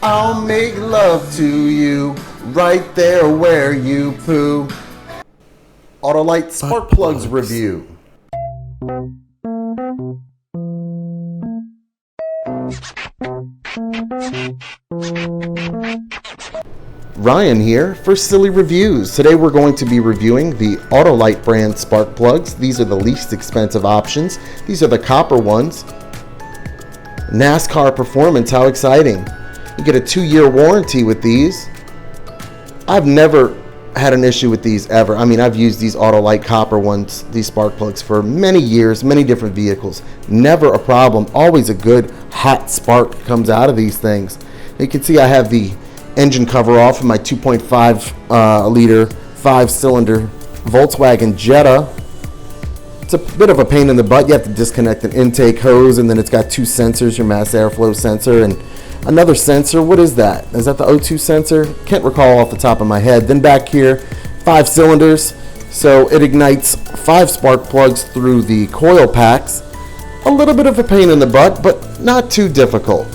I'll make love to you right there where you poo. Autolite spark plugs review. Ryan here for Silly Reviews. Today we're going to be reviewing the Autolite brand spark plugs. These are the least expensive options. These are the copper ones. NASCAR performance, how exciting. You get a 2-year warranty with these. I've never had an issue with these ever. I mean, I've used these Autolite copper ones, these spark plugs, for many years, many different vehicles. Never a problem. Always a good hot spark comes out of these things. You can see I have the engine cover off of my 2.5 liter 5-cylinder Volkswagen Jetta. It's a bit of a pain in the butt. You have to disconnect an intake hose, and then it's got 2 sensors, your mass airflow sensor and another sensor. What is that? Is that the O2 sensor? Can't recall off the top of my head. Then back here, 5 cylinders, so it ignites 5 spark plugs through the coil packs. A little bit of a pain in the butt, but not too difficult.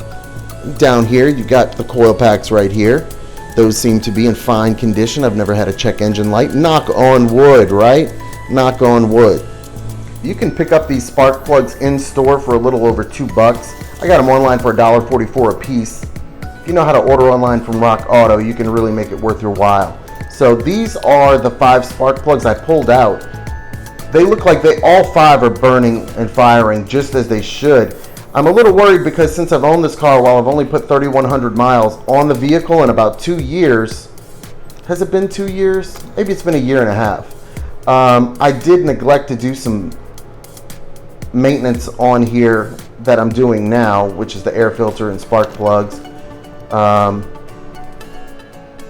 Down here, you got the coil packs right here. Those seem to be in fine condition. I've never had a check engine light. Knock on wood, right? Knock on wood. You can pick up these spark plugs in store for a little over $2. I got them online for $1.44 a piece. If you know how to order online from Rock Auto, you can really make it worth your while. So these are the 5 spark plugs I pulled out. They look like all 5 are burning and firing just as they should. I'm a little worried because since I've owned this car, while I've only put 3,100 miles on the vehicle in about 2 years, has it been 2 years? Maybe it's been a year and a half. I did neglect to do some maintenance on here that I'm doing now, which is the air filter and spark plugs.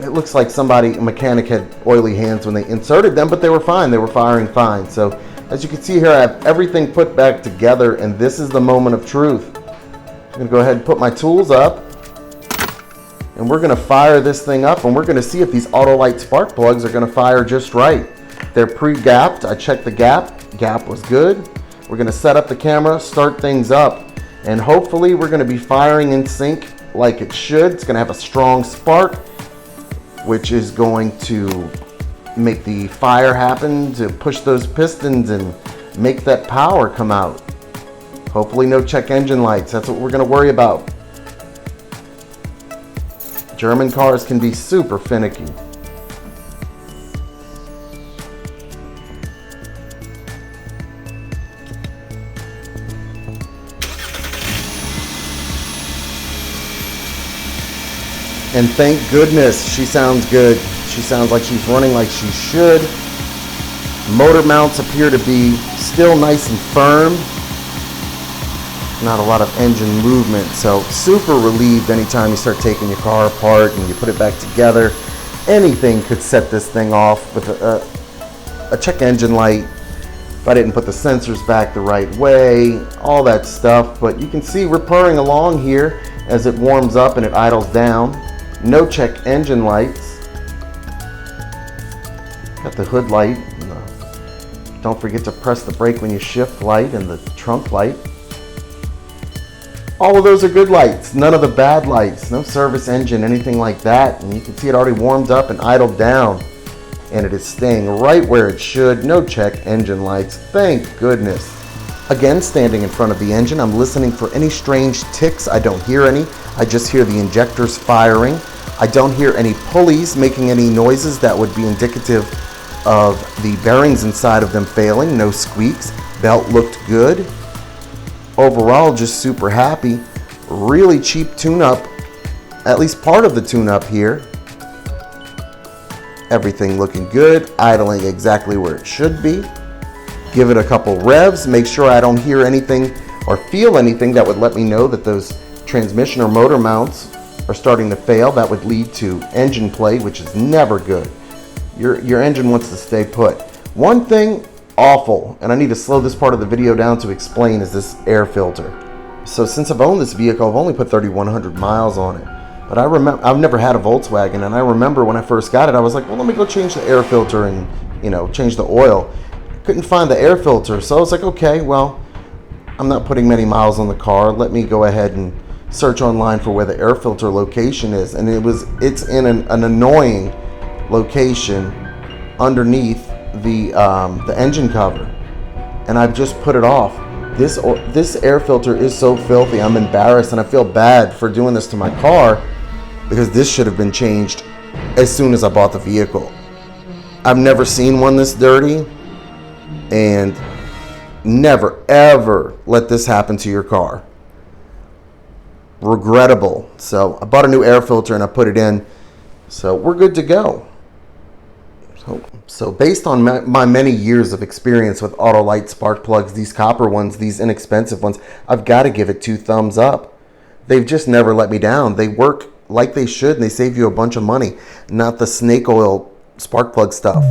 It looks like a mechanic had oily hands when they inserted them, but they were fine. They were firing fine. So as you can see here, I have everything put back together, and this is the moment of truth. I'm going to go ahead and put my tools up, and we're going to fire this thing up, and we're going to see if these Autolite spark plugs are going to fire just right. They're pre-gapped. I checked the gap. Gap was good. We're going to set up the camera, start things up, and hopefully we're going to be firing in sync like it should. It's going to have a strong spark, which is going to make the fire happen, to push those pistons and make that power come out. Hopefully no check engine lights. That's what we're going to worry about. German cars can be super finicky. And thank goodness she sounds good. She sounds like she's running like she should. Motor mounts appear to be still nice and firm. Not a lot of engine movement, so super relieved anytime you start taking your car apart and you put it back together. Anything could set this thing off with a check engine light if I didn't put the sensors back the right way, all that stuff. But you can see we're purring along here as it warms up and it idles down. No check engine lights. Got the hood light. Don't forget to press the brake when you shift light and the trunk light. All of those are good lights. None of the bad lights. No service engine, anything like that. And you can see it already warmed up and idled down. And it is staying right where it should. No check engine lights. Thank goodness. Again, standing in front of the engine, I'm listening for any strange ticks. I don't hear any. I just hear the injectors firing. I don't hear any pulleys making any noises that would be indicative of the bearings inside of them failing. No squeaks. Belt looked good. Overall, just super happy. Really cheap tune-up. At least part of the tune-up here. Everything looking good. Idling exactly where it should be. Give it a couple revs. Make sure I don't hear anything or feel anything that would let me know that those transmission or motor mounts are starting to fail. That would lead to engine play, which is never good. Your engine wants to stay put. One thing awful, and I need to slow this part of the video down to explain, is this air filter. So since I've owned this vehicle, I've only put 3,100 miles on it. But I've never had a Volkswagen, and I remember when I first got it, I was like, well, let me go change the air filter and, change the oil. Couldn't find the air filter, so I was like, okay, well, I'm not putting many miles on the car. Let me go ahead and search online for where the air filter location is, and it's in an annoying location underneath the engine cover, and I've just put it off. This air filter is so filthy. I'm embarrassed, and I feel bad for doing this to my car, because this should have been changed as soon as I bought the vehicle. I've never seen one this dirty, and never ever let this happen to your car. Regrettable. So I bought a new air filter and I put it in, so we're good to go. So based on my many years of experience with Autolite spark plugs, these copper ones, these inexpensive ones, I've got to give it 2 thumbs up. They've just never let me down. They work like they should, and they save you a bunch of money, not the snake oil spark plug stuff.